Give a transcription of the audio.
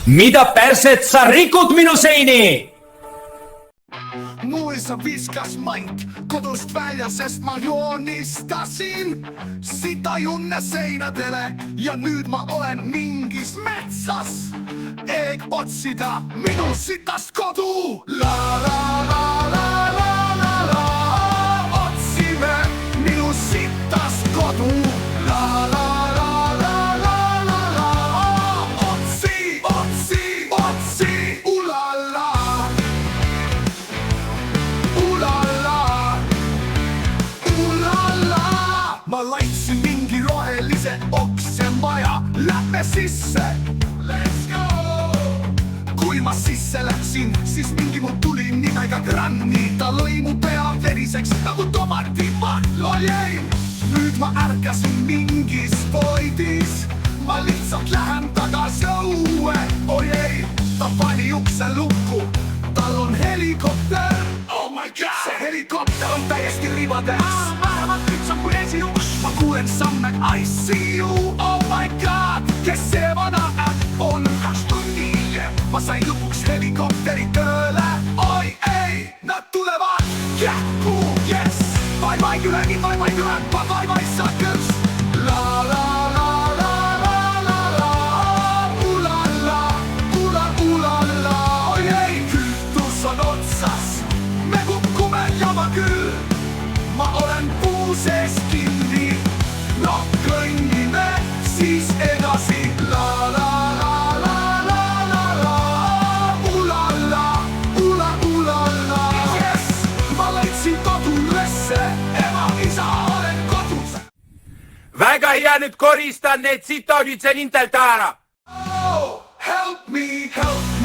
Mida perset sa rikud minu seini? Muissa viskas mait kodust välja, sest ma joonistasin sitä junne seinätele. Ja nüüd ma olen mingis metsas, eeg otsida minu sitast kodu. La la la la la la la, otsime minu sitast kodu. La la la la la la la, otsi, otsi, otsi, ulala. Ma laitsin mingi rohelise oksemaja läppe sisse. Let's go! Kui ma sisse läksin, siis mingi mul tuli nimega Granny. Ta lõi mu pea veriseks nagu tomatimahlo jäin. Nüüd ma ärkasin mingis voidis. Ma lihtsalt lähen tagasi õue. Oi ei, ta pani ukse lukku. Tal on helikopter. Oh my god! See helikopter on täiesti ribades. Määramatult on kui esiuks. Ma kuulen samme, I see you. Oh my god! Kes see vana on? 2 tundi hiljem ma sain lõpuks helikopteri tööle. Oi ei, nad tulevad kähku, yes! Bye bye külägi, bye bye külägi, bye bye suckers. La la la la la la la, ulala, ulala. Oi ei, kütus on otsas. Me kukkume jama küll. Ma olen puu sees kinni. No kõnnime siis edasi. La la la la la la la, ulala, ulala. Yes, ma leidsin kodu ülesse. Ema, isa, olen kodus. Väga hea, nüüd koristan need sitodid seal Intel taara. Oh, help me, help